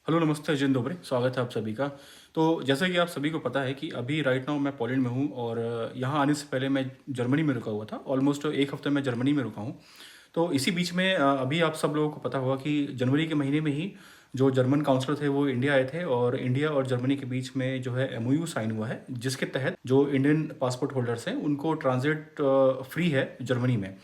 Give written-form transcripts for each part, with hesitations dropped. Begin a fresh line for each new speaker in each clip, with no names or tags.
Hello, नमस्ते, जिन दोबरे, स्वागत है आप सभी का। तो जैसा कि आप सभी को पता है कि अभी राइट नाउ मैं पोलैंड में हूँ और यहाँ आने से पहले मैं जर्मनी में रुका हुआ था। ऑलमोस्ट 1 हफ्ते मैं जर्मनी में रुका हूँ। तो इसी बीच में अभी आप सब लोगों को पता होगा कि जनवरी के महीने में ही जो जर्मन काउंसलर थे वो इंडिया आए थे और इंडिया और जर्मनी के बीच में जो है एमओयू साइन हुआ है, जिसके तहत जो इंडियन पासपोर्ट होल्डर्स हैं उनको ट्रांजिट फ्री है जर्मनी में।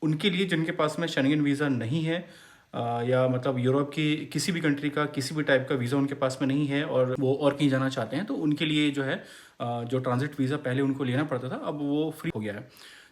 उनके लिए जिनके पास में शेंगेन वीज़ा नहीं है या मतलब यूरोप की किसी भी कंट्री का किसी भी टाइप का वीज़ा उनके पास में नहीं है और वो और कहीं जाना चाहते हैं, तो उनके लिए जो है जो ट्रांजिट वीज़ा पहले उनको लेना पड़ता था, अब वो फ्री हो गया है।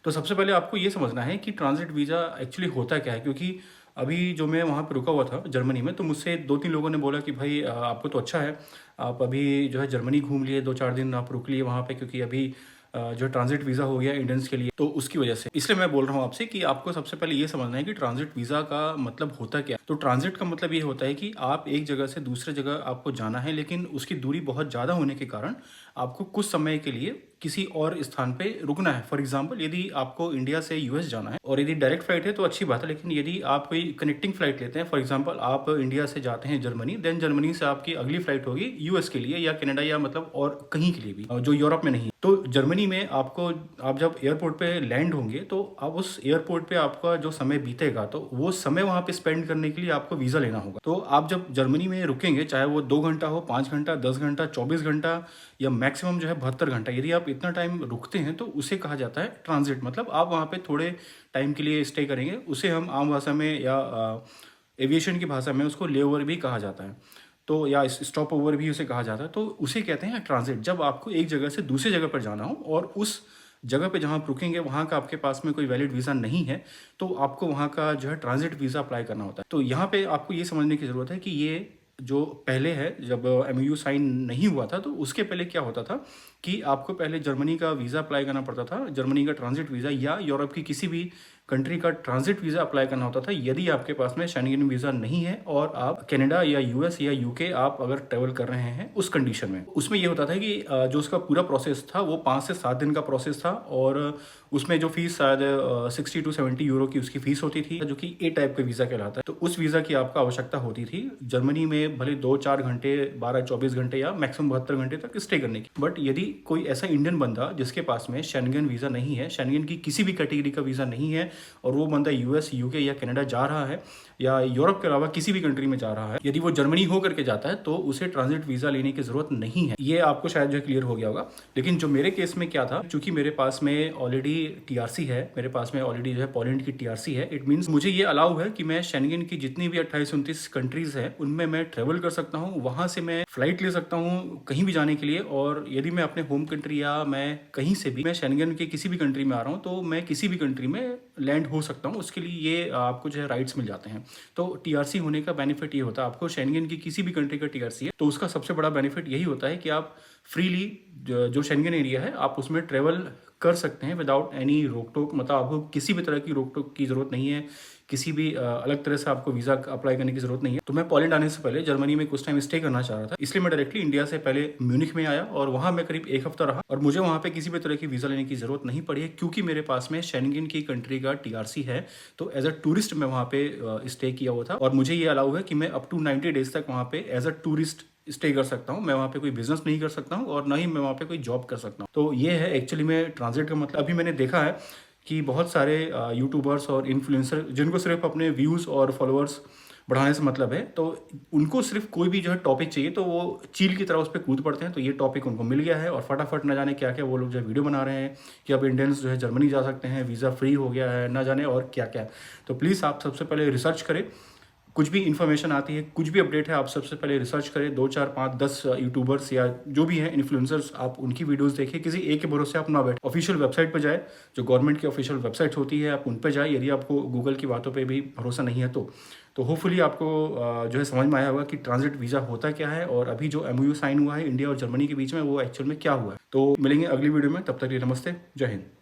तो सबसे पहले आपको ये समझना है कि ट्रांजिट वीज़ा एक्चुअली होता क्या है, क्योंकि अभी जो मैं वहाँ पर रुका हुआ था जर्मनी में, तो मुझसे 2-3 लोगों ने बोला कि भाई आपको तो अच्छा है, आप अभी जो है जर्मनी घूम लिए, 2-4 दिन आप रुक लिए वहाँ पे, क्योंकि अभी जो ट्रांजिट वीज़ा हो गया इंडियंस के लिए, तो उसकी वजह से इसलिए मैं बोल रहा हूँ आपसे कि आपको सबसे पहले ये समझना है कि ट्रांजिट वीज़ा का मतलब होता क्या है। तो ट्रांजिट का मतलब ये होता है कि आप एक जगह से दूसरे जगह आपको जाना है, लेकिन उसकी दूरी बहुत ज़्यादा होने के कारण आपको कुछ समय के लिए किसी और स्थान पे रुकना है। फॉर एग्जांपल, यदि आपको इंडिया से यूएस जाना है और यदि डायरेक्ट फ्लाइट है तो अच्छी बात है, लेकिन यदि आप कोई कनेक्टिंग फ्लाइट लेते हैं, फॉर एग्जांपल आप इंडिया से जाते हैं जर्मनी, देन जर्मनी से आपकी अगली फ्लाइट होगी यूएस के लिए या कनाडा या मतलब और कहीं के लिए भी जो यूरोप में नहीं है। तो जर्मनी में आपको, आप जब एयरपोर्ट पे लैंड होंगे तो अब उस एयरपोर्ट पे आपका जो समय बीतेगा तो वो समय वहाँ पे स्पेंड करने के लिए आपको वीज़ा लेना होगा। तो आप जब जर्मनी में रुकेंगे, चाहे वो 2 घंटा हो, 5 घंटा, 10 घंटा, 24 घंटा या मैक्सिमम जो है 72 घंटा, यदि आप इतना टाइम रुकते हैं तो उसे कहा जाता है ट्रांजिट। मतलब आप वहाँ पे थोड़े टाइम के लिए स्टे करेंगे, उसे हम आम भाषा में या एविएशन की भाषा में उसको लेओवर भी कहा जाता है, तो या स्टॉप ओवर भी उसे कहा जाता है। तो उसे कहते हैं ट्रांजिट, जब आपको एक जगह से दूसरी जगह पर जाना हो और उस जगह पे जहाँ आप रुकेंगे वहाँ का आपके पास में कोई वैलिड वीज़ा नहीं है, तो आपको वहाँ का जो है ट्रांजिट वीज़ा अप्लाई करना होता है। तो यहाँ पे आपको ये समझने की ज़रूरत है कि ये जो पहले है, जब एमओयू साइन नहीं हुआ था तो उसके पहले क्या होता था कि आपको पहले जर्मनी का वीज़ा अप्लाई करना पड़ता था, जर्मनी का ट्रांजिट वीज़ा या यूरोप की किसी भी कंट्री का ट्रांजिट वीज़ा अप्लाई करना होता था, यदि आपके पास में शेंगेन वीज़ा नहीं है और आप कनाडा या यूएस या यूके आप अगर ट्रैवल कर रहे हैं उस कंडीशन में। उसमें ये होता था कि जो उसका पूरा प्रोसेस था वो 5 से 7 दिन का प्रोसेस था और उसमें जो फीस शायद 60 टू 70 यूरो की उसकी फीस होती थी, जो कि ए टाइप का वीज़ा कहलाता है। तो उस वीज़ा की आपको आवश्यकता होती थी जर्मनी में, भले 2-4 घंटे, 12-24 घंटे या मैक्सिमम 72 घंटे तक स्टे करने की। बट यदि कोई ऐसा इंडियन बंदा जिसके पास में शेंगेन वीज़ा नहीं है, शेंगेन की किसी भी कैटेगरी का वीज़ा नहीं है और वो बंदा यूएस, यूके या कनाडा जा रहा है या यूरोप के अलावा किसी भी कंट्री में जा रहा है, यदि वो जर्मनी हो करके जाता है तो उसे ट्रांजिट वीज़ा लेने की ज़रूरत नहीं है। ये आपको शायद जो है क्लियर हो गया होगा। लेकिन जो मेरे केस में क्या था, चूंकि मेरे पास में ऑलरेडी टीआरसी है, मेरे पास में ऑलरेडी जो है पोलैंड की टीआरसी है, इट मीन्स मुझे ये अलाउ है कि मैं शेंगेन की जितनी भी 28-29 कंट्रीज है उनमें मैं ट्रेवल कर सकता हूँ, वहाँ से मैं फ्लाइट ले सकता हूँ कहीं भी जाने के लिए। और यदि मैं अपने होम कंट्री या मैं कहीं से भी, मैं शेंगेन के किसी भी कंट्री में आ रहा हूँ तो मैं किसी भी कंट्री में लैंड हो सकता हूँ, उसके लिए ये आपको जो है राइट्स मिल जाते हैं। तो टीआरसी होने का बेनिफिट ये होता है, आपको शेंगेन की किसी भी कंट्री का टीआरसी है तो उसका सबसे बड़ा बेनिफिट यही होता है कि आप फ्रीली जो शेंगेन एरिया है आप उसमें ट्रेवल कर सकते हैं विदाउट एनी रोक टोक। मतलब आपको किसी भी तरह की रोक टोक की ज़रूरत नहीं है, किसी भी अलग तरह से आपको वीज़ा अप्लाई करने की ज़रूरत नहीं है। तो मैं पोलैंड आने से पहले जर्मनी में कुछ टाइम स्टे करना चाह रहा था, इसलिए मैं डायरेक्टली इंडिया से पहले म्यूनिख में आया और वहाँ मैं करीब 1 हफ्ता रहा और मुझे वहाँ पे किसी भी तरह की वीज़ा लेने की ज़रूरत नहीं पड़ी है, क्योंकि मेरे पास में शेंगेन की कंट्री का टीआरसी है। तो एज अ टूरिस्ट मैं वहाँ पे स्टे किया हुआ था और मुझे ये अलाउ है कि मैं अप टू 90 डेज तक वहाँ पे एज अ टूरिस्ट स्टे कर सकता हूँ। मैं वहाँ पे कोई बिजनेस नहीं कर सकता हूँ और ना ही मैं वहाँ पे कोई जॉब कर सकता हूँ। तो ये है एक्चुअली में ट्रांजिट का मतलब। अभी मैंने देखा है कि बहुत सारे यूट्यूबर्स और इन्फ्लुएंसर जिनको सिर्फ अपने व्यूज़ और फॉलोअर्स बढ़ाने से मतलब है, तो उनको सिर्फ कोई भी जो है टॉपिक चाहिए तो वो चील की तरह उस पर कूद पड़ते हैं। तो ये टॉपिक उनको मिल गया है और फटाफट न जाने क्या क्या वो लोग जो है वीडियो बना रहे हैं कि अब इंडियंस जो है जर्मनी जा सकते हैं, वीज़ा फ्री हो गया है, ना जाने और क्या क्या। तो प्लीज़ आप सबसे पहले रिसर्च करें, कुछ भी इन्फॉर्मेशन आती है, कुछ भी अपडेट है, आप सबसे पहले रिसर्च करें। 2, 4, 5, 10 यूट्यूबर्स या जो भी हैं इन्फ्लुएंसर्स, आप उनकी वीडियोस देखिए, किसी एक के भरोसे आप ना बैठे। ऑफिशियल वेबसाइट पर जाए, जो गवर्नमेंट की ऑफिशियल वेबसाइट होती है आप उन पर जाए, यदि आपको गूगल की बातों पर भी भरोसा नहीं है तो होपफुली आपको जो है समझ में आया होगा कि ट्रांजिट वीज़ा होता क्या है और अभी जो एमओयू साइन हुआ है इंडिया और जर्मनी के बीच में वो एक्चुअल में क्या हुआ है। तो मिलेंगे अगली वीडियो में, तब तक के लिए नमस्ते, जय हिंद।